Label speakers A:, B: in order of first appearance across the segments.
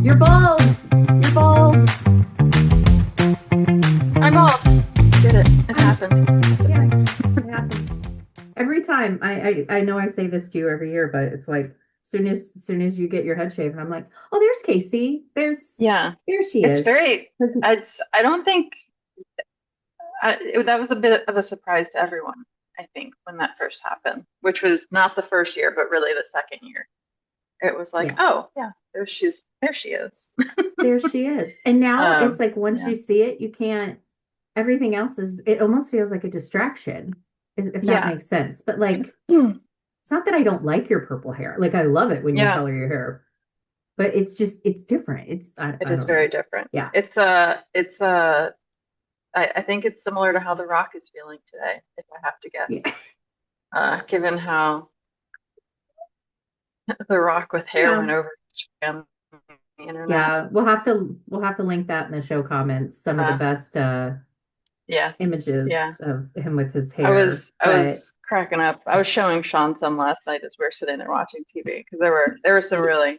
A: You're bald. You're bald.
B: I'm all did it. It happened. It's a
A: Yeah,
B: thing.
A: it happens. Every time I know I say this to you every year, but it's like soon as you get your head shaved, I'm like, oh, there's Casey.
B: Yeah.
A: There she
B: It's
A: is.
B: very,
A: 'Cause-
B: I don't think that was a bit of a surprise to everyone, I think, when that first happened, which was not the first year, but really the second year. It was like,
A: yeah,
B: oh, yeah, there she is.
A: there she is. And now it's like once
B: Yeah.
A: you see it, you can't. Everything else is. It almost feels like a distraction, if that
B: Yeah.
A: makes sense. But like, it's not that I don't like your purple hair. Like I love it when you
B: Yeah,
A: color your hair, but it's different.
B: it
A: I
B: is
A: don't know.
B: very different.
A: Yeah.
B: I think it's similar to how The Rock is feeling today, if I have to
A: Yeah.
B: guess. Given how The Rock with hair
A: Yeah.
B: went over on the internet.
A: Yeah, we'll have to link that in the show comments. Some of the
B: Uh,
A: best
B: yes, yeah.
A: images of him with his hair.
B: I
A: But
B: was cracking up. I was showing Sean some last night as we were sitting there watching TV because there were some really,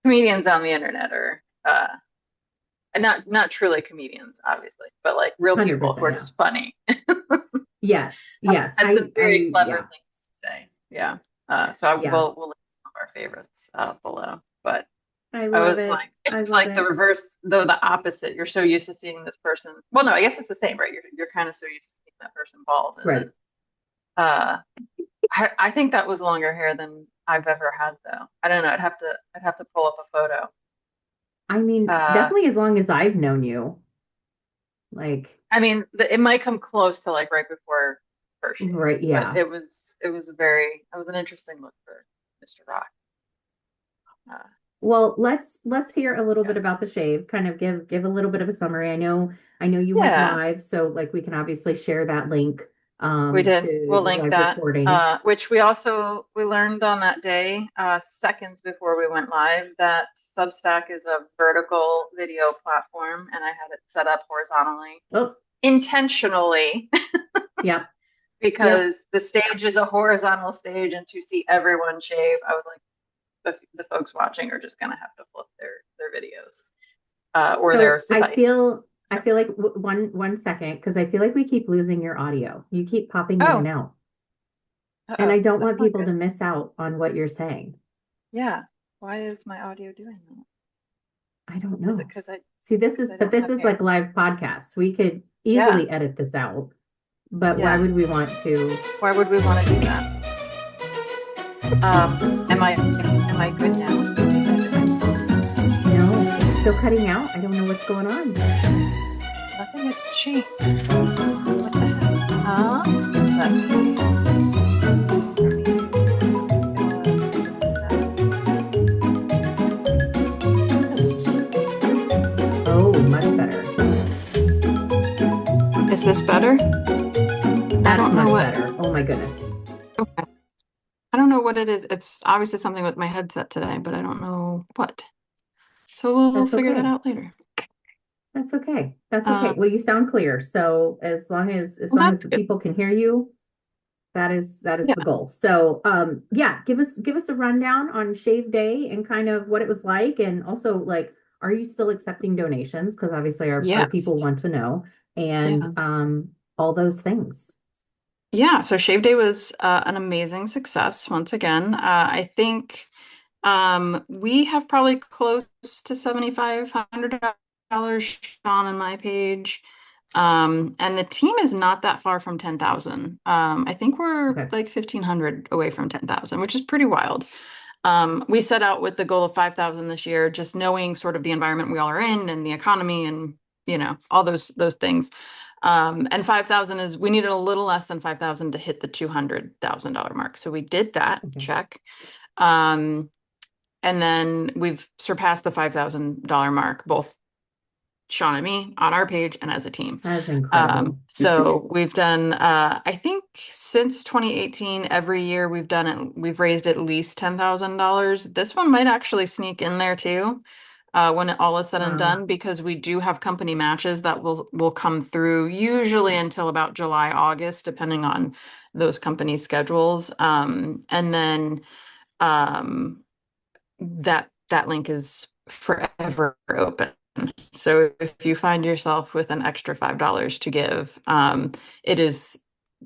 B: comedians on the internet or and not truly comedians, obviously, but like real people who
A: 100%,
B: are
A: yeah.
B: just funny.
A: Yes, yes.
B: Had some very clever
A: Yeah,
B: things to say. Yeah. So
A: yeah.
B: we'll link some of our favorites below. But
A: I
B: I
A: love
B: was
A: it.
B: like, it
A: I
B: was
A: love
B: like the
A: it.
B: reverse, though the opposite. You're so used to seeing this person. Well, no, I guess it's the same, right? You're kind of so used to seeing that person bald, and
A: Right.
B: then uh, I think that was longer hair than I've ever had, though. I don't know. I'd have to pull up a photo.
A: I mean,
B: Uh,
A: definitely as long as I've known you. Like,
B: I mean, it might come close to like right before first shave,
A: right,
B: but
A: yeah.
B: it was an interesting look for Mr. Rock. Uh,
A: Well, let's hear a little bit
B: yeah.
A: about the shave. Kind of give a little bit of a summary. I know you went
B: Yeah.
A: live, so like we can obviously share that link
B: We did.
A: to
B: We'll
A: the
B: link
A: live
B: that.
A: recording.
B: Which we learned on that day, seconds before we went live, that Substack is a vertical video platform, and I had it set up horizontally
A: Oh,
B: intentionally
A: yep. Yep.
B: because the stage is a horizontal stage, and to see everyone shave, I was like, the folks watching are just gonna have to flip their videos or their
A: So
B: devices.
A: I
B: So,
A: feel like one second because I feel like we keep losing your audio. You keep popping in and
B: oh,
A: out, and I
B: uh-oh,
A: don't want
B: that's not
A: people
B: good.
A: to miss out on what you're saying.
B: Yeah. Why is my audio doing that?
A: I don't
B: Is it
A: know.
B: because
A: See,
B: I
A: but
B: don't
A: this
B: have
A: is like
B: hair?
A: live podcasts. We could
B: Yeah,
A: easily edit this out, but why
B: yeah.
A: would we want to?
B: Why would we want to do that? Am I good now? Do you think I'm good?
A: No, it's still cutting out. I don't know what's going on.
B: Nothing has changed. What the heck? Let I'm just gonna disconnect. This.
A: Oh, much better.
B: Is this better? I
A: That's
B: don't know
A: much
B: what.
A: better. Oh my goodness.
B: Okay. I don't know what it is. It's obviously something with my headset today, but I don't know what. So we'll
A: That's
B: figure that
A: okay.
B: out later.
A: That's okay. That's okay.
B: Um,
A: Well, you sound clear. So as
B: well,
A: long as
B: that's
A: the
B: good.
A: people can hear you, that is
B: Yeah.
A: the goal. So yeah, give us a rundown on Shave Day and kind of what it was like, and also like, are you still accepting donations? Because obviously our people
B: Yes.
A: want to know, and
B: Yeah.
A: all those things.
B: Yeah, so Shave Day was an amazing success once again. I think we have probably close to $7,500 on my page. And the team is not that far from 10,000. I think we're
A: Okay.
B: like 1,500 away from 10,000, which is pretty wild. We set out with the goal of 5,000 this year, just knowing sort of the environment we all are in and the economy and, all those things. And 5,000 is, we needed a little less than 5,000 to hit the $200,000 mark. So we did that,
A: Okay.
B: check. Um, and then we've surpassed the $5,000 mark, both Sean and me on our page and as a team.
A: That's incredible.
B: So we've done, I think since 2018, every year we've raised at least $10,000. This one might actually sneak in there too, when it all is said and
A: Wow.
B: done, because we do have company matches that will come through usually until about July, August, depending on those company schedules. And then um, that that link is forever open. So if you find yourself with an extra $5 to give, it is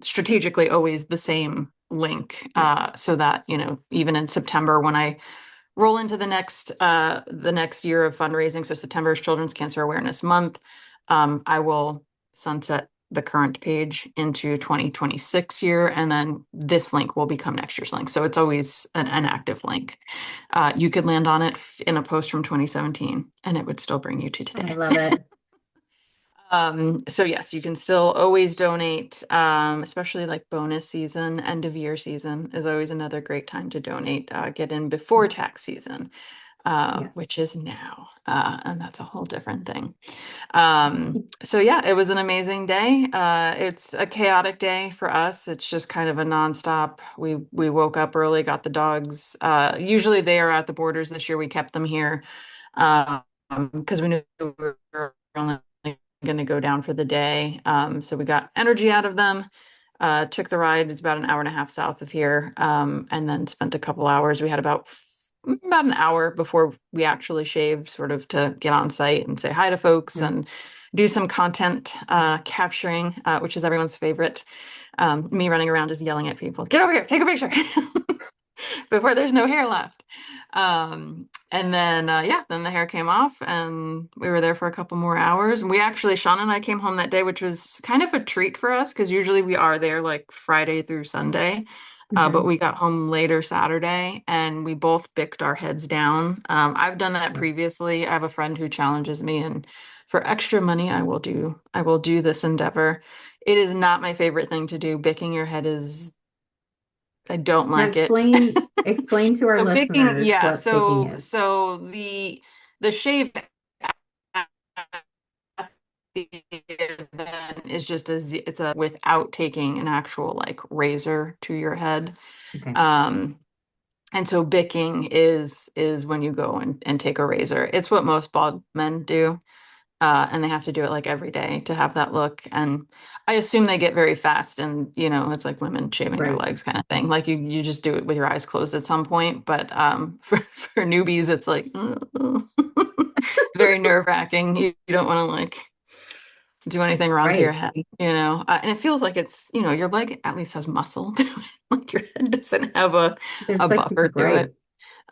B: strategically always the same link, so that, even in September when I roll into the next year of fundraising, so September is Children's Cancer Awareness Month, I will sunset the current page into 2026 year, and then this link will become next year's link. So it's always an active link. You could land on it in a post from 2017 and it would still bring you to
A: I
B: today.
A: love it.
B: So yes, you can still always donate, especially like bonus season, end of year season is always another great time to donate. Get in before tax season,
A: Yes.
B: which is now, and that's a whole different thing. So yeah, it was an amazing day. It's a chaotic day for us. It's just kind of a nonstop. We woke up early, got the dogs. Usually they are at the borders. This year we kept them here, because we knew we were only going to go down for the day. So we got energy out of them. Took the ride. It's about an hour and a half south of here, and then spent a couple hours. We had about an hour before we actually shaved, sort of to get on site and say hi to folks
A: Mhm.
B: and do some content capturing, which is everyone's favorite. Me running around just yelling at people, get over here, take a picture before there's no hair left. And then, yeah, then the hair came off and we were there for a couple more hours. And we actually, Sean and I came home that day, which was kind of a treat for us because usually we are there like Friday through Sunday. But
A: Mhm.
B: we got home later Saturday and we both bicked our heads down. I've done that
A: Yeah.
B: previously. I have a friend who challenges me, and for extra money, I will do this endeavor. It is not my favorite thing to do. Bicking your head is, I don't
A: Now
B: like it.
A: explain to our
B: So picking,
A: listeners
B: yeah.
A: what picking
B: So
A: is.
B: so the shave at the event is just it's a without taking an actual like razor to your head.
A: Okay.
B: Um, and so bicking is when you go and take a razor. It's what most bald men do. And they have to do it like every day to have that look. And I assume they get very fast, and it's like women shaving their
A: Right.
B: legs kind of thing. Like you just do it with your eyes closed at some point. But for newbies, it's like very nerve-wracking. You don't want to like do anything wrong to your
A: Right.
B: head. And it feels like your leg at least has muscle to it. Like your head doesn't have a
A: There's like
B: buffer to it.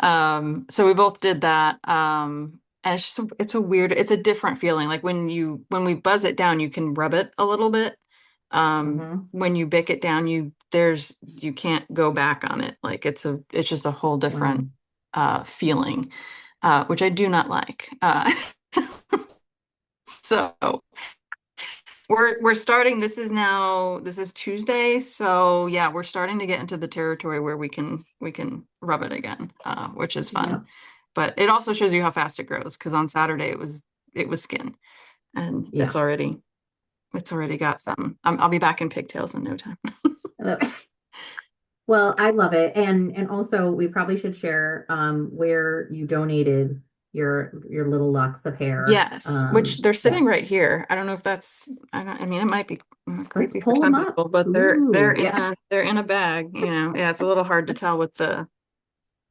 A: right.
B: So we both did that. And it's a different feeling. Like when we buzz it down, you can rub it a little bit.
A: Hmm.
B: When you bick it down, you can't go back on it. Like it's just a whole different
A: Wow.
B: feeling, which I do not like. So we're starting. This is Tuesday, so yeah, we're starting to get into the territory where we can rub it again, which is fun.
A: Yep.
B: But it also shows you how fast it grows because on Saturday it was skin, and it's
A: Yeah.
B: already got some. I'll be back in pigtails in no time.
A: Well, I love it. And also we probably should share where you donated your little locks of hair.
B: Yes, which they're sitting right
A: Yes.
B: here. I don't know if that's. I mean, it might be
A: Let's
B: creepy for
A: pull
B: some
A: them up.
B: people, but they're
A: Ooh,
B: in
A: yeah.
B: a bag. Yeah, it's a little hard to tell with the.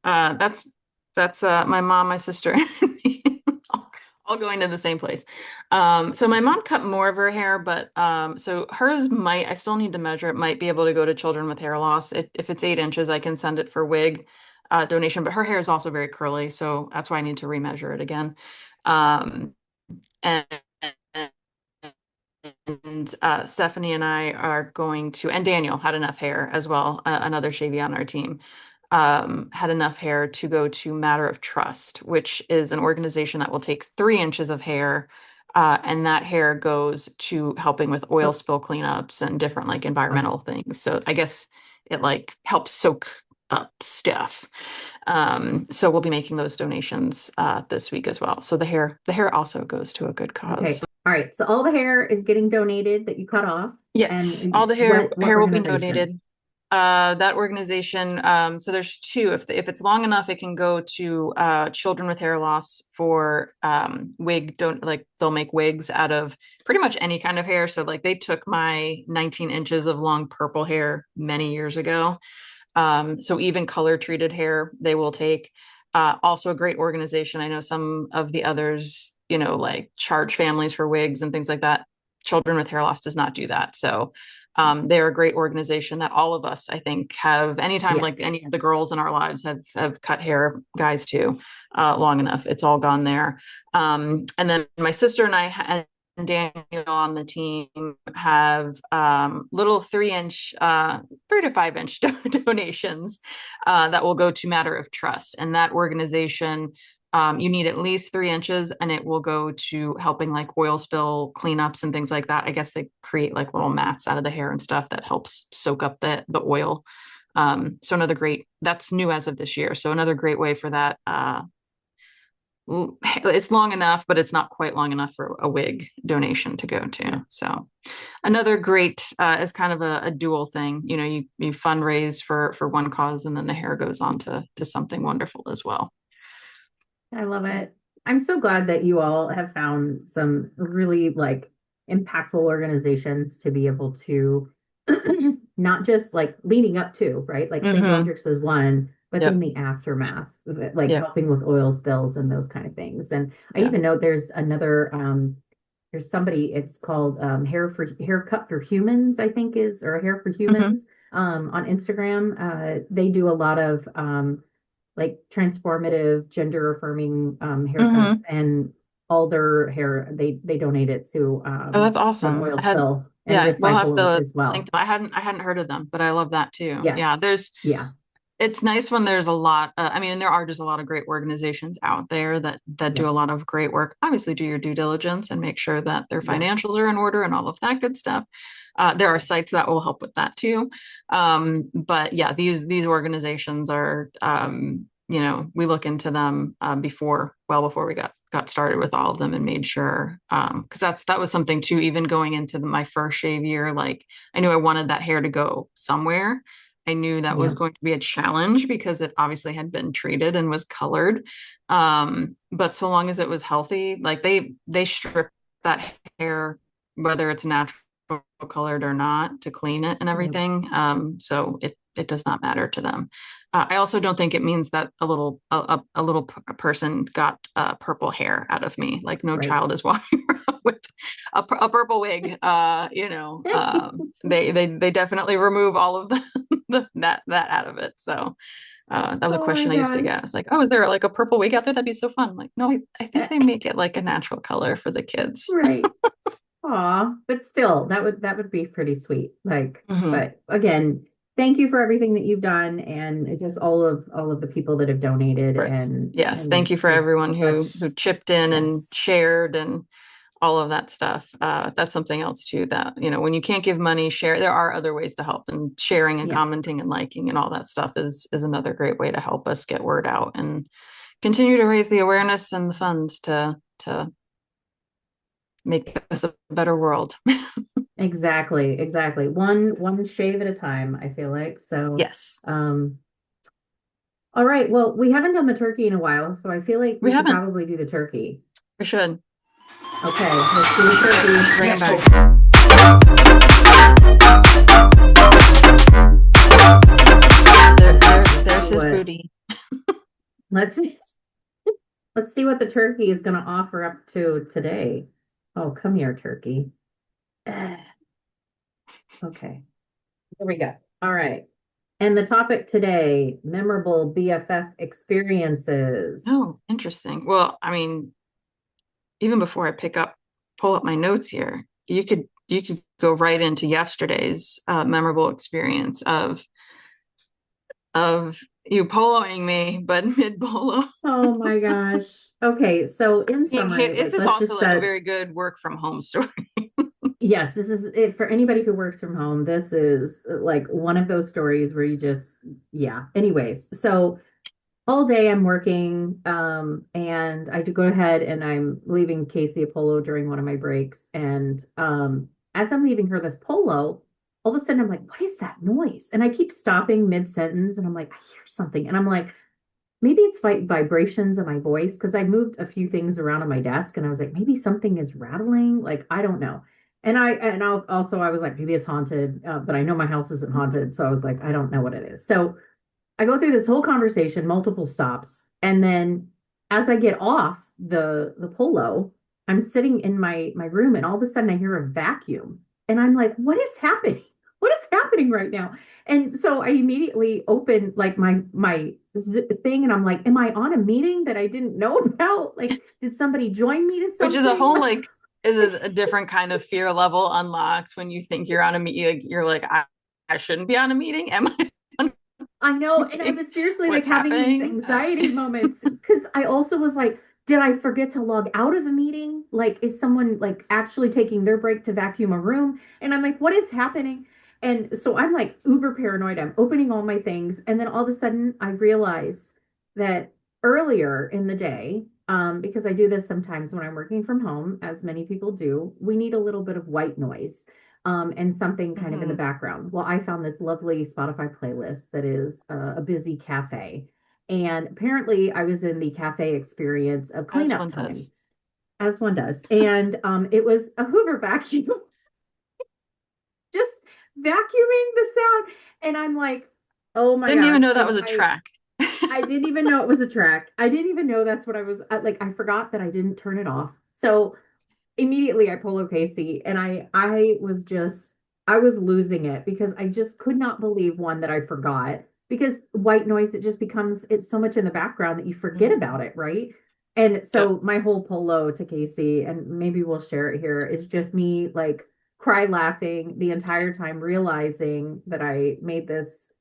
B: That's my mom, my sister, and me, all going to the same place. So my mom cut more of her hair, but so hers might. I still need to measure. It might be able to go to children with hair loss. If it's 8 inches, I can send it for wig donation. But her hair is also very curly, so that's why I need to remeasure it again. Um, and Stephanie and I are going to, and Daniel had enough hair as well, another Shavy on our team, had enough hair to go to Matter of Trust, which is an organization that will take 3 inches of hair, and that hair goes to helping with oil
A: Oh,
B: spill cleanups and different like
A: okay.
B: environmental things. So I guess it like helps soak up stuff. So we'll be making those donations this week as well. So the hair also goes to a good cause.
A: Okay. All right. So all the hair is getting donated that you cut off.
B: Yes, all
A: And
B: the hair
A: what
B: hair will be
A: organization?
B: donated. That organization, so there's two. If it's long enough, it can go to children with hair loss for wig. Don't like they'll make wigs out of pretty much any kind of hair. So like they took my 19 inches of long purple hair many years ago. So even color treated hair they will take. Also a great organization. I know some of the others, like charge families for wigs and things like that. Children with Hair Loss does not do that. So they're a great organization that all of us, I think, have anytime like
A: Yes.
B: any of the girls in our lives have cut hair, guys too, long enough. It's all gone there. And then my sister and I and Daniel on the team have little 3-inch, 3 to 5 inch donations that will go to Matter of Trust. And that organization, you need at least 3 inches, and it will go to helping like oil spill cleanups and things like that. I guess they create like little mats out of the hair and stuff that helps soak up the oil. So another great, that's new as of this year. So another great way for that. It's long enough, but it's not quite long enough for a wig donation to go to.
A: Yeah.
B: So another great is kind of a dual thing. You fundraise for one cause, and then the hair goes on to something wonderful as well.
A: I love it. I'm so glad that you all have found some really like impactful organizations to be able to not just like leading up to, right? Like St.
B: Mm-hmm.
A: Broderick's is one, but
B: Yep.
A: then the aftermath of it, like
B: Yep.
A: helping with oil spills and those kind of things. And I
B: Yeah.
A: even know there's another there's somebody, it's called Haircut for Humans, I think is, or Hair for
B: Mm-hmm.
A: Humans on Instagram. They do a lot of like transformative, gender affirming haircuts,
B: Mm-hmm.
A: and all their hair they donate it to
B: Oh, that's
A: an
B: awesome.
A: oil spill and
B: Yeah, we'll have
A: recycle
B: to
A: as well.
B: link them. I hadn't heard of them, but I love that too. Yeah,
A: Yes. Yeah.
B: it's nice when there's a lot. I mean, there are just a lot of great organizations out there that do
A: Yep.
B: a lot of great work. Obviously, do your due diligence and make sure that their financials
A: Yes.
B: are in order and all of that good stuff. There are sites that will help with that too. But yeah, these organizations are, we look into them well before we got started with all of them and made sure, because that was something too. Even going into my first shave year, like I knew I wanted that hair to go somewhere. I knew that was
A: Yep.
B: going to be a challenge because it obviously had been treated and was colored. But so long as it was healthy, like they strip that hair, whether it's natural colored or not, to clean it and
A: Yep.
B: everything. So it does not matter to them. I also don't think it means that a little person got purple hair out of me. Like no
A: Right.
B: child is walking around with a purple wig. They definitely remove all of that out of it. So that was a
A: Oh my
B: question I used to
A: gosh.
B: get. It's like, oh, is there like a purple wig out there? That'd be so fun. I'm like, no, I think they make it like a natural color for the kids.
A: Right. Aw, but still, that would be pretty sweet. Like,
B: Hmm.
A: but again, thank you for everything that you've done, and just all of the people that have donated,
B: Of course.
A: and
B: Yes. Thank you for
A: just
B: everyone who
A: such,
B: chipped in and
A: yes.
B: shared and all of that stuff. That's something else too that, when you can't give money, share. There are other ways to help, and sharing and
A: Yeah.
B: commenting and liking and all that stuff is another great way to help us get word out and continue to raise the awareness and the funds to make this a better world.
A: Exactly, exactly. One shave at a time, I feel like. So,
B: Yes.
A: um, all right. Well, we haven't done the turkey in a while, so I feel like
B: We
A: we should
B: haven't.
A: probably do the turkey.
B: We should.
A: Okay, let's do
B: We
A: the
B: should. We
A: turkey.
B: should bring it
A: Let's go.
B: back. There's his
A: What?
B: booty.
A: Let's let's see what the turkey is going to offer up to today. Oh, come here, turkey. Okay, here we go. All right. And the topic today, memorable BFF experiences.
B: Oh, interesting. Well, I mean, even before I pull up my notes here, you could go right into yesterday's memorable experience of you poloing me, but mid polo.
A: Oh my gosh. Okay, so in summary,
B: Is
A: like
B: this
A: let's
B: also
A: just
B: like a
A: set,
B: very good work from home story?
A: yes, this is it for anybody who works from home. This is like one of those stories where you just, yeah. Anyways, so all day I'm working, and I do go ahead and I'm leaving Casey a polo during one of my breaks. And as I'm leaving her this polo, all of a sudden I'm like, what is that noise? And I keep stopping mid-sentence and I'm like, I hear something. And I'm like, maybe it's vibrations of my voice because I moved a few things around on my desk and I was like, maybe something is rattling. Like, I don't know. Also I was like, maybe it's haunted, but I know my house isn't haunted. So I was like, I don't know what it is. So I go through this whole conversation, multiple stops. And then as I get off the polo, I'm sitting in my room and all of a sudden I hear a vacuum. And I'm like, what is happening? What is happening right now? And so I immediately open like my thing and I'm like, am I on a meeting that I didn't know about? Like, did somebody join me to
B: Which is a
A: something?
B: whole like is a different kind of fear level unlocked when you think you're on a meeting. Like, you're like, I shouldn't be on a meeting. Am I on
A: I
B: a
A: know. And I
B: meeting?
A: was seriously like
B: What's
A: having these
B: happening?
A: anxiety moments because I also was like, did I forget to log out of a meeting? Like, is someone like actually taking their break to vacuum a room? And I'm like, what is happening? And so I'm like uber paranoid. I'm opening all my things. And then all of a sudden I realize that earlier in the day, because I do this sometimes when I'm working from home, as many people do, we need a little bit of white noise and something kind of in the
B: Mhm.
A: background. Well, I found this lovely Spotify playlist that is a busy cafe. And apparently, I was in the cafe experience of
B: As
A: cleanup
B: one
A: time,
B: does.
A: as one does. And it was a Hoover vacuum, just vacuuming the sound. And I'm like, oh my
B: Didn't even
A: gosh.
B: know that
A: So
B: was a track.
A: I didn't even know it was a track. I didn't even know that's what I was like. I forgot that I didn't turn it off. So immediately I pull up Casey and I was just I was losing it because I just could not believe one that I forgot because white noise it just becomes it's so much in the background that you forget about
B: Mhm.
A: it, right? And
B: Yep.
A: so my whole polo to Casey and maybe we'll share it here is just me like cry laughing the entire time realizing that I made this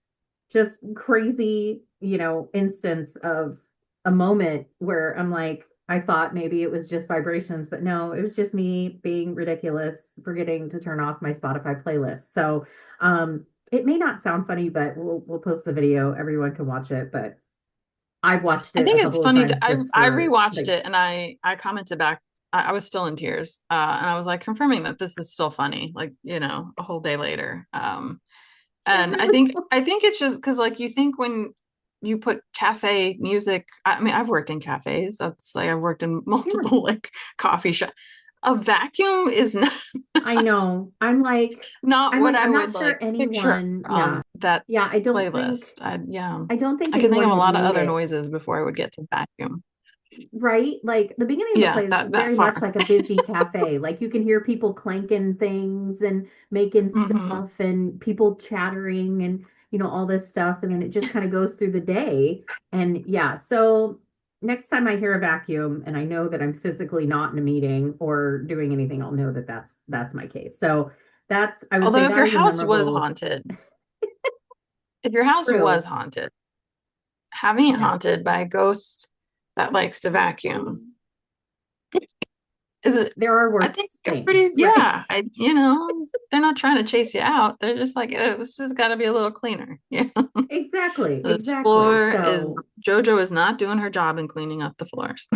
A: just crazy, instance of a moment where I'm like, I thought maybe it was just vibrations, but no, it was just me being ridiculous, forgetting to turn off my Spotify playlist. So, it may not sound funny, but we'll post the video. Everyone can watch it, but I've watched
B: I
A: it a
B: think it's
A: couple of
B: funny.
A: times just
B: I
A: for
B: rewatched
A: like,
B: it and I commented back. I was still in tears, and I was like confirming that this is still funny. Like, a whole day later.
A: it
B: And I
A: really
B: think
A: was.
B: I think it's just because like you think when you put cafe music. I mean, I've worked in cafes. That's like I've worked in
A: Yeah,
B: multiple like coffee shop. A vacuum is not
A: I know. I'm like,
B: not what I
A: I'm not
B: would
A: sure
B: like picture
A: anyone, yeah.
B: on that
A: Yeah,
B: playlist. Yeah.
A: I don't think
B: I can think of
A: anyone
B: a
A: had
B: lot of
A: made
B: other
A: it
B: noises before I would get to vacuum.
A: right? Like the beginning of the
B: Yeah,
A: place is
B: that
A: very much
B: far.
A: like a busy cafe. Like you can hear people clanking things and making
B: Hmm.
A: stuff and people chattering and all this stuff. And then it just kind of goes through the day. And yeah, so next time I hear a vacuum and I know that I'm physically not in a meeting or doing anything, I'll know that that's my case. So that's I would say
B: Although
A: that is a memorable
B: if your house was
A: true.
B: haunted, having it
A: Yeah.
B: haunted by a ghost that likes to vacuum is it
A: There are
B: I
A: worse
B: think a pretty,
A: things, right?
B: yeah, they're not trying to chase you out. They're just like, this has got to be a little cleaner. Yeah.
A: Exactly,
B: This
A: exactly.
B: floor is
A: So
B: JoJo is not doing her job in cleaning up the floors.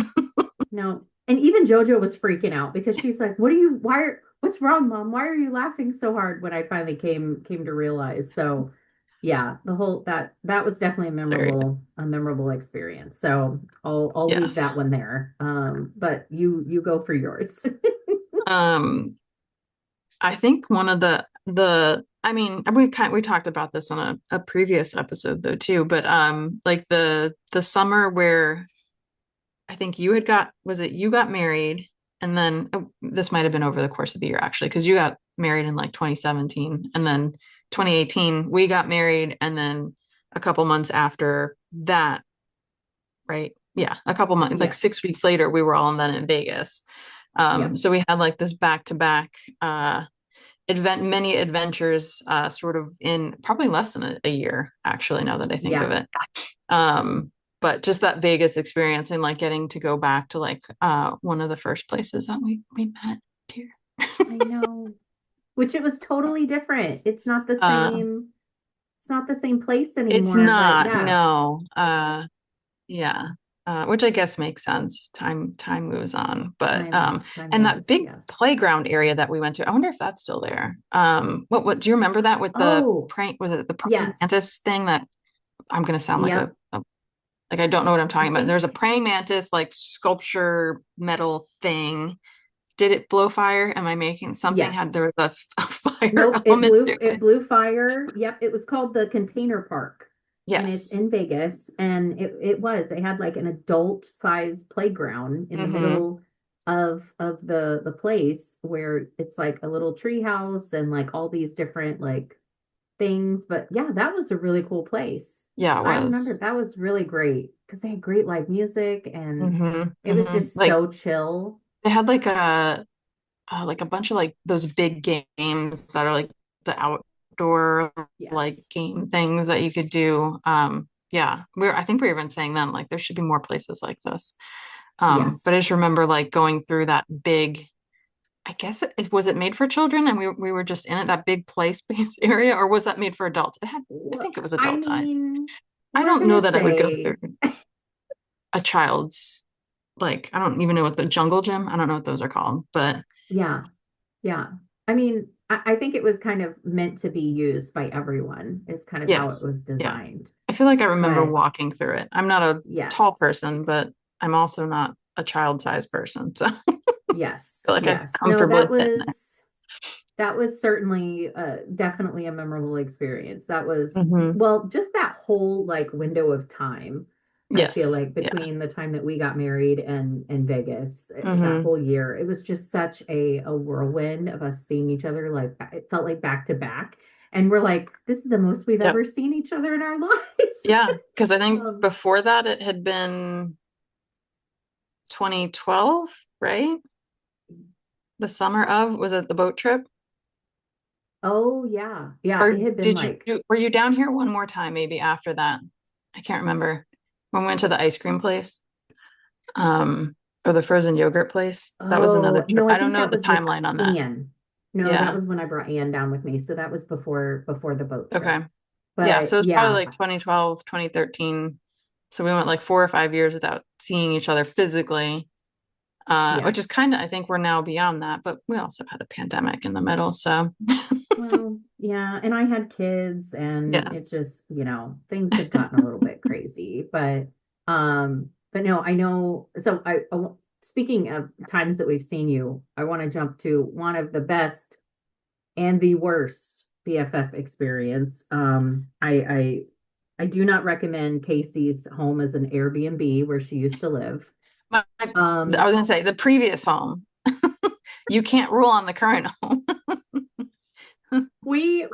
A: no. And even JoJo was freaking out because she's like, "What are you what's wrong, Mom? Why are you laughing so hard?" When I finally came to realize. So, yeah, the whole that was definitely
B: Hilarious.
A: a memorable experience. So, I'll leave that
B: Yes.
A: one there. But you go for yours.
B: Um, I think one of the I mean we talked about this on a previous episode though too, but like the summer where I think you had got was it you got married and then this might have been over the course of the year actually because you got married in like 2017 and then 2018 we got married and then a couple months after that, right? Yeah, a couple months like
A: Yes.
B: 6 weeks later we were all then in Vegas.
A: Yep.
B: So we had like this back to back many adventures sort of in probably less than a year actually now that I think of
A: Yeah.
B: it. But just that Vegas experience and like getting to go back to like one of the first places that we met here.
A: I know. Which it was totally different.
B: uh
A: It's not the same place
B: it's
A: anymore, but
B: not,
A: yeah.
B: no. Yeah. Which I guess makes sense. Time moves on. But
A: Time
B: and that
A: does.
B: big
A: Yes.
B: playground area that we went to, I wonder if that's still there. What do you remember that with the
A: Oh,
B: prank was it the praying
A: yes.
B: mantis thing that I'm gonna sound like
A: Yep.
B: like I don't know what I'm
A: I
B: talking about. There's
A: think
B: a praying mantis like sculpture metal thing. Did it blow fire? Am I making something had
A: yes.
B: there was a fire
A: Nope,
B: element to
A: it
B: it?
A: blew fire. Yep, it was called the container park. and it's
B: Yes.
A: in Vegas. And they had like an adult size playground in the
B: Mm-hmm.
A: middle of the place where it's like a little tree house and like all these different like things. But yeah, that was a really cool place.
B: Yeah, it
A: I remember
B: was.
A: that was really great because they had great live music and
B: Mm-hmm.
A: it was
B: Mm-hmm.
A: just
B: Like
A: so chill.
B: they had like a bunch of like those big games that are like the outdoor like
A: Yes.
B: game things that you could do. Yeah, I think we were even saying then like there should be more places like this. But I
A: Yes.
B: just remember like going through that big, I guess was it made for children and we were just in it, that big play space area, or was that made for adults? I
A: Well,
B: think it was
A: I
B: adult sized.
A: mean,
B: I
A: we're
B: don't know
A: gonna
B: that I would go through
A: say,
B: a child's like I don't even know what the jungle gym. I don't know what those are called, but
A: yeah, yeah. I mean, I think it was kind of meant to be used by everyone, is kind of how it
B: yes.
A: was
B: Yeah.
A: designed.
B: I feel like I remember
A: But
B: walking through it. I'm not a tall
A: yes,
B: person, but I'm also not a child-sized person. So I
A: yes,
B: feel like I
A: yes. No,
B: comfortably fit in there.
A: that was certainly definitely a memorable experience. That was,
B: Hmm.
A: well, just that whole like window of time. I feel
B: Yes.
A: like
B: Yeah.
A: between the time that we got married and Vegas, that
B: Hmm.
A: whole year, it was just such a whirlwind of us seeing each other. Like it felt like back to back, and we're like, this is the most we've
B: Yep.
A: ever seen each other in our lives.
B: Yeah. Because I think
A: Um,
B: before that it had been 2012, right? The summer of, was it the boat trip?
A: oh yeah, yeah.
B: Or
A: It had been
B: did you
A: like,
B: were you down here one more time maybe after that? I can't remember. When we went to the ice cream place, or the frozen yogurt place. That was another
A: oh
B: trip.
A: no, I
B: I don't
A: think
B: know
A: that
B: the
A: was with
B: timeline on that.
A: Anne. No, that
B: Yeah.
A: was when I brought Anne down with me. So that was before the boat
B: Okay.
A: trip.
B: Yeah.
A: But
B: So it's probably
A: yeah,
B: like 2012, 2013. So we went like 4 or 5 years without seeing each other physically, which is
A: yes.
B: kind of, I think we're now beyond that, but we also had a pandemic in the middle. So
A: Well, yeah, and I had kids and it
B: yes.
A: just, things had gotten a little bit crazy, but no, I know. So speaking of times that we've seen you, I want to jump to one of the best and the worst BFF experience. I do not recommend Casey's home as an Airbnb where she used to live.
B: I
A: Um,
B: was going to say the previous home. You can't rule on the current home.
A: we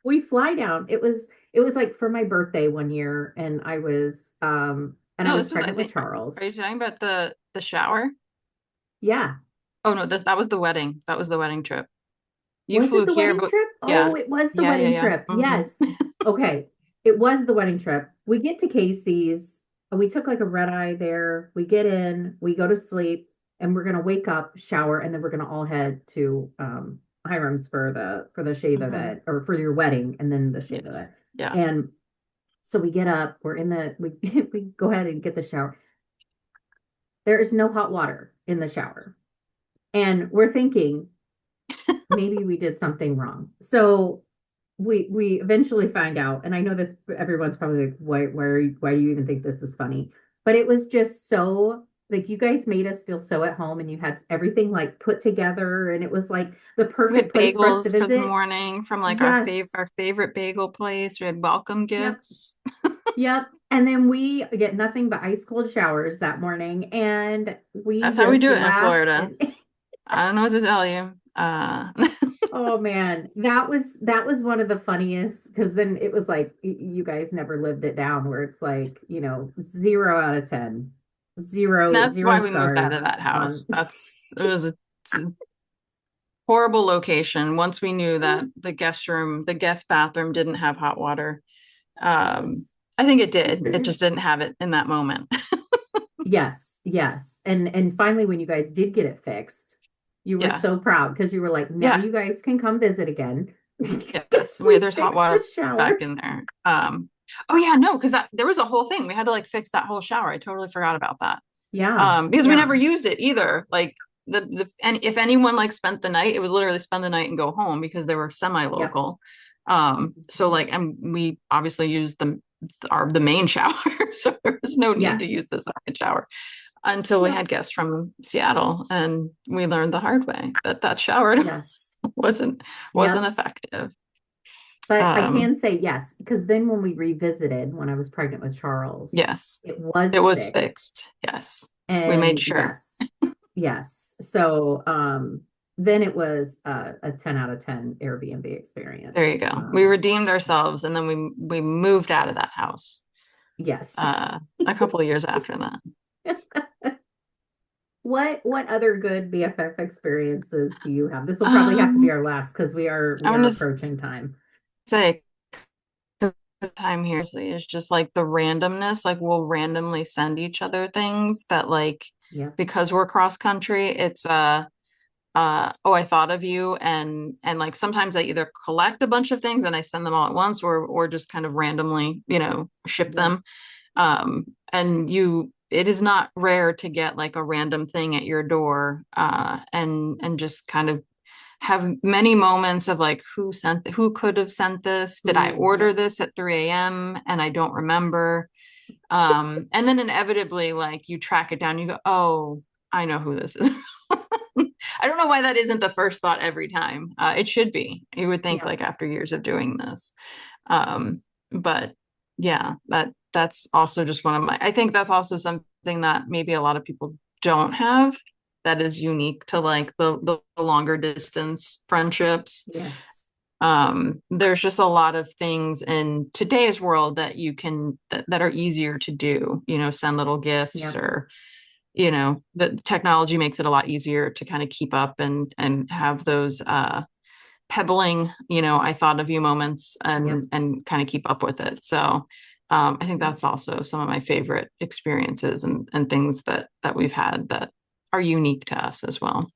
A: we fly down. It was like for my birthday one year, and I
B: No,
A: was
B: this was, I
A: pregnant with
B: think, are you
A: Charles.
B: talking about the shower?
A: Yeah.
B: Oh no, that was the wedding. That was the wedding trip. You
A: Was it
B: flew
A: the
B: here,
A: wedding
B: but
A: trip?
B: yeah.
A: Oh, it was the
B: Yeah, yeah,
A: wedding
B: yeah.
A: trip.
B: Hmm.
A: Yes. Okay. It was the wedding trip. We get to Casey's. We took like a red eye there. We get in, we go to sleep, and we're gonna wake up, shower, and then we're gonna all head to Hiram's for the shave
B: Hmm.
A: event or for your wedding and then the shave
B: Yes.
A: event.
B: Yeah.
A: And so we get up, we we go ahead and get the shower. There is no hot water in the shower. And we're thinking maybe we did something wrong. So we eventually find out, and I know this everyone's probably like, why do you even think this is funny? But it was just so like you guys made us feel so at home and you had everything like put together and it was like the
B: We had
A: perfect place for us to
B: bagels for the
A: visit.
B: morning from like
A: Yes.
B: our favorite bagel place. We had welcome
A: Yep.
B: gifts.
A: Yep. And then we get nothing but ice cold showers that morning and we
B: That's how we
A: just
B: do it in
A: laughed
B: Florida.
A: and
B: I don't know what to tell you.
A: oh man, that was one of the funniest because then it was like you guys never lived it down where it's like, 0 out of 10. Zero,
B: That's
A: zero
B: why we moved out of
A: stars
B: that
A: on
B: house. It was a horrible location. Once we knew that the guest bathroom didn't have hot water. Um,
A: yes.
B: I think it did. It just didn't have it in that moment.
A: Yes, yes. And finally when you guys did get it fixed, you were
B: Yeah.
A: so proud because you were like, now
B: Yeah.
A: you guys can come visit again.
B: Yes.
A: Because we
B: There's hot
A: fixed the
B: water back
A: shower.
B: in there. Oh yeah, no, because there was a whole thing. We had to like fix that whole shower. I totally forgot about that.
A: Yeah,
B: Because we
A: yeah.
B: never used it either. Like and if anyone like spent the night, it was literally spend the night and go home because they were
A: Yep.
B: semi-local. So like, and we obviously used the main shower, so there was no need to use
A: Yes.
B: the second shower until we
A: Yep.
B: had guests from Seattle, and we learned the hard way that shower
A: Yes.
B: wasn't
A: Yep.
B: effective.
A: But I
B: Um,
A: can say yes, because then when we revisited when I was pregnant with Charles,
B: yes,
A: it
B: it
A: was
B: was
A: fixed.
B: fixed. Yes, we made
A: And
B: sure.
A: yes, yes. So then it was a 10 out of 10 Airbnb
B: There you
A: experience.
B: go. We redeemed ourselves, and then we moved out of that house
A: Yes.
B: a couple of years after that.
A: What other good BFF experiences do you have? This will probably have to be
B: Um,
A: our last because we
B: I'm
A: are
B: gonna
A: approaching time.
B: say the time here is just like the randomness. Like we'll randomly send each other things that like
A: Yep.
B: because we're cross country, it's oh, I thought of you, and like sometimes I either collect a bunch of things and I send them all at once, or just kind of randomly, ship
A: Yeah.
B: them. And it is not rare to get like a random thing at your door, and just kind of have many moments of like who could have sent this? Did I
A: Ooh,
B: order
A: yep.
B: this at 3 a.m. and I don't remember? And then inevitably like you track it down, you go, oh, I know who this is. I don't know why that isn't the first thought every time. It should be. You would think
A: Yeah.
B: like after years of doing this. But yeah, that's also just one of my, I think that's also something that maybe a lot of people don't have that is unique to like the longer distance friendships.
A: Yes.
B: There's just a lot of things in today's world that that are easier to do, send little gifts,
A: Yep.
B: or the technology makes it a lot easier to kind of keep up and have those pebbling, I thought of you moments,
A: Yep.
B: and kind of keep up with it. So I think
A: Yep.
B: that's also some of my favorite experiences and things that we've had that are unique to us as well.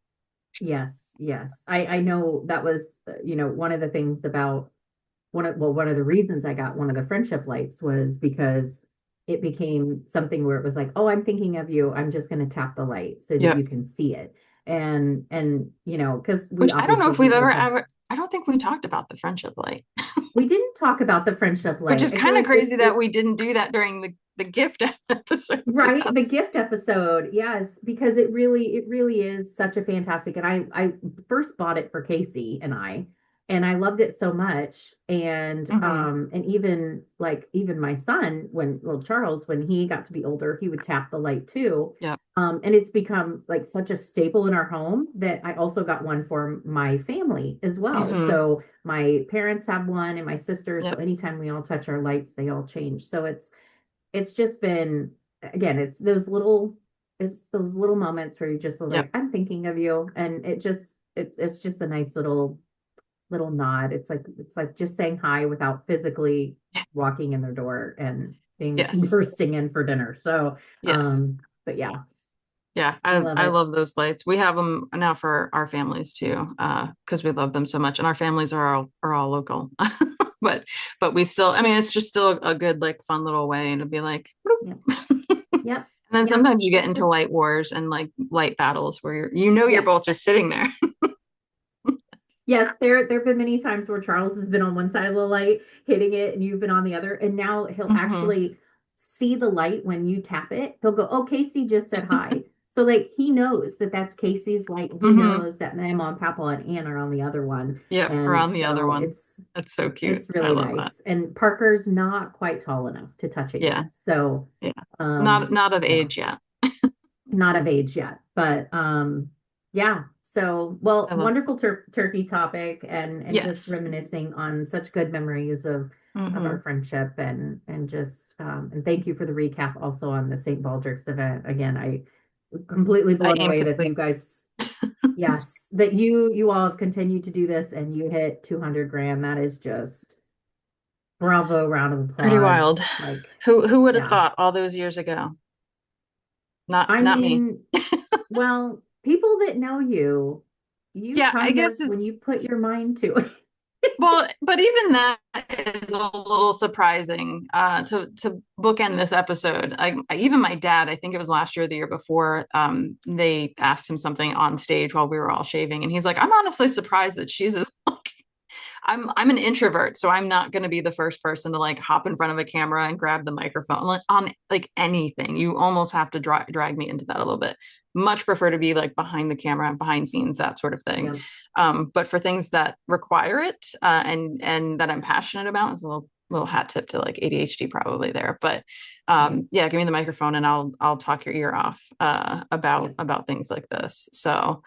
A: Yes. Yes. I know that was, one of the things about one of the reasons I got one of the friendship lights was because it became something where it was like, oh, I'm thinking of you. I'm just going to tap the light so that
B: Yep.
A: you can see it. And because we
B: Which I don't know
A: obviously
B: if we've
A: we
B: ever
A: both have,
B: ever I don't think we talked about the friendship light,
A: we didn't talk about the friendship
B: which is
A: light. I feel
B: kind of
A: like
B: crazy that
A: it's
B: we didn't do that during the gift episode because
A: right, the
B: that's
A: gift episode. Yes, because it really is such a fantastic, and I first bought it for Casey and I loved it so much.
B: hmm
A: And even even my son, when well Charles, when he got to be older, he would tap the light too.
B: yep.
A: And it's become like such a staple in our home that I also got one for my family as well.
B: hmm
A: So my parents have one and my sisters, so
B: Yep.
A: anytime we all touch our lights, they all change. So it's just been again it's those little moments where you just are
B: Yep.
A: like I'm thinking of you, and it's just a nice little nod. It's like just saying hi without physically walking in their door and being
B: Yes.
A: bursting in for dinner. So
B: Yes.
A: but yeah,
B: Yeah,
A: I
B: I
A: love
B: I
A: it.
B: love those lights. We have them now for our families too, because we love them so much, and our families are all local. But we still, I mean, it's just still a good like fun little way, and to be like,
A: Yep.
B: and
A: Yep.
B: then
A: Yep.
B: sometimes you get
A: It's
B: into
A: just
B: light wars and like light battles where you're both
A: yes.
B: just sitting there.
A: Yes, there have been many times where Charles has been on one side of the light hitting it and you've been on the other. And now he'll
B: hmm
A: actually see the light when you tap it. He'll go, "Oh, Casey just said hi." So like he knows that that's Casey's light. He
B: hmm
A: knows that my mom, Papa, and Ann are on the other one.
B: Yep,
A: And
B: around the other
A: so
B: one. That's so cute.
A: it's
B: I
A: really
B: love that.
A: nice. And Parker's not quite tall enough to touch it
B: Yeah,
A: yet. So
B: yeah. Not of
A: yeah,
B: age yet.
A: not of age yet, but yeah. So, well,
B: I love.
A: wonderful turkey topic and just
B: Yes.
A: reminiscing on such good memories of our
B: hmm
A: friendship and just and thank you for the recap also on the St. Baldrick's event. Again, I completely
B: I
A: blown
B: aim
A: away
B: to
A: that you
B: please.
A: guys yes, that you all have continued to do this and you hit 200 grand. That is just bravo, round of
B: Pretty wild.
A: applause. Like,
B: Who would have
A: yeah.
B: thought all those years ago? Not
A: I
B: not me.
A: mean, well, people that know you, you
B: Yeah, I
A: kind of,
B: guess
A: when
B: it's
A: you put your mind to it.
B: well, but even that is a little surprising to bookend this episode. Even my dad, I think it was last year or the year before, they asked him something on stage while we were all shaving, and he's like, "I'm honestly surprised that she's as I'm an introvert, so I'm not going to be the first person to like hop in front of a camera and grab the microphone like on like anything. You almost have to drag me into that a little bit. Much prefer to be like behind the camera, behind scenes, that sort of thing.
A: Yeah.
B: But for things that require it, and that I'm passionate about, it's a little hat tip to like ADHD probably there. But
A: Yeah.
B: yeah, give me the microphone and I'll talk your ear off
A: Yeah.
B: about things like this. So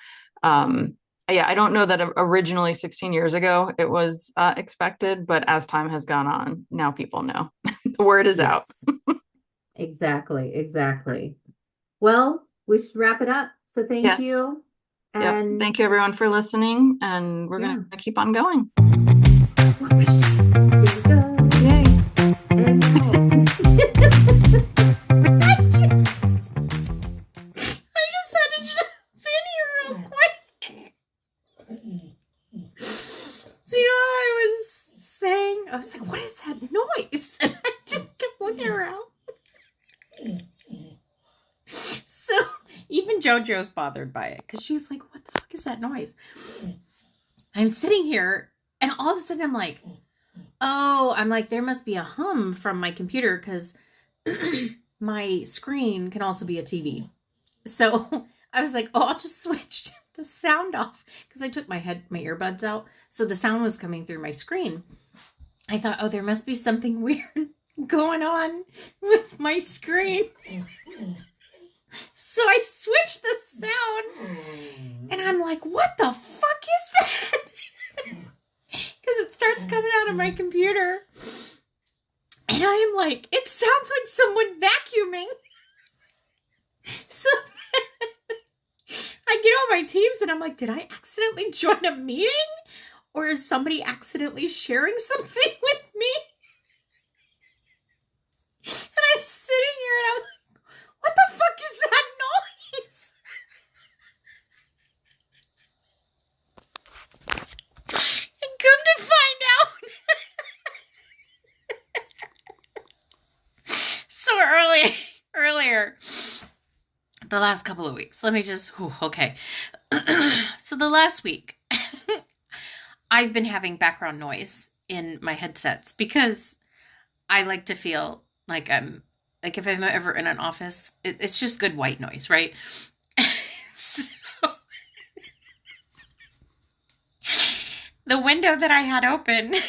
B: yeah, I don't know that originally 16 years ago it was expected, but as time has gone on, now people know. The word is out.
A: Yes. Exactly. Exactly. Well, we should wrap it up. So thank
B: Yes.
A: you.
B: Yep.
A: And
B: Thank you everyone for listening, and we're gonna
A: yeah.
B: keep on going.
A: Whoosh. Here we go.
B: Yay.
A: And now.
C: I just had to jump in here real quick. So you know how I was saying, I was like, what is that noise? And I just kept looking around. So even JoJo's bothered by it because she's like, what the fuck is that noise? I'm sitting here and all of a sudden I'm like, oh, I'm like, there must be a hum from my computer because my screen can also be a TV. So I was like, oh, I'll just switch the sound off because I took my earbuds out. So the sound was coming through my screen. I thought, oh, there must be something weird going on with my screen. So I switched the sound and I'm like, what the fuck is that? Because it starts coming out of my computer. And I'm like, it sounds like someone vacuuming. So I get on my Teams and I'm like, did I accidentally join a meeting? Or is somebody accidentally sharing something with me? And I'm sitting here and I'm like, what the fuck is that noise? And come to find out. So earlier, the last couple of weeks, let me just, okay. So the last week, I've been having background noise in my headsets because I like to feel like I'm, like if I'm ever in an office, it's just good white noise, right? So, the window that I had open was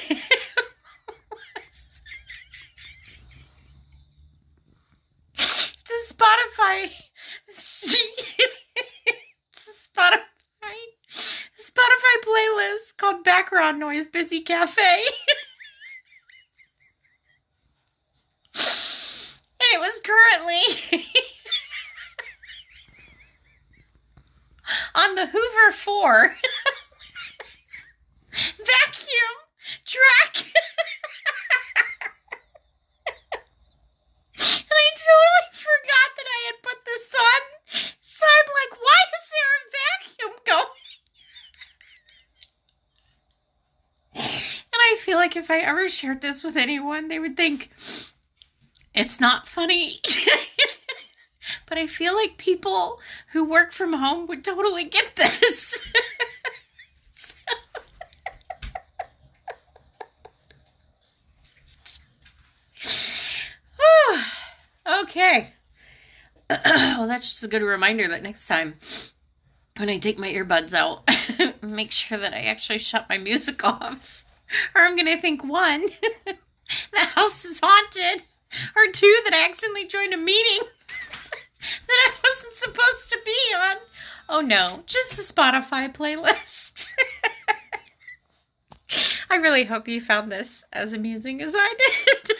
C: it's a Spotify. It's a Spotify playlist called Background Noise Busy Cafe. And it was currently on the Hoover 4 vacuum track. And I totally forgot that I had put this on. So I'm like, why is there a vacuum going? And I feel like if I ever shared this with anyone, they would think it's not funny. But I feel like people who work from home would totally get this. Okay. Well, that's just a good reminder that next time when I take my earbuds out, make sure that I actually shut my music off. Or I'm going to think, one, the house is haunted. Or two, that I accidentally joined a meeting that I wasn't supposed to be on. Oh no, just the Spotify playlist. I really hope you found this as amusing as I did.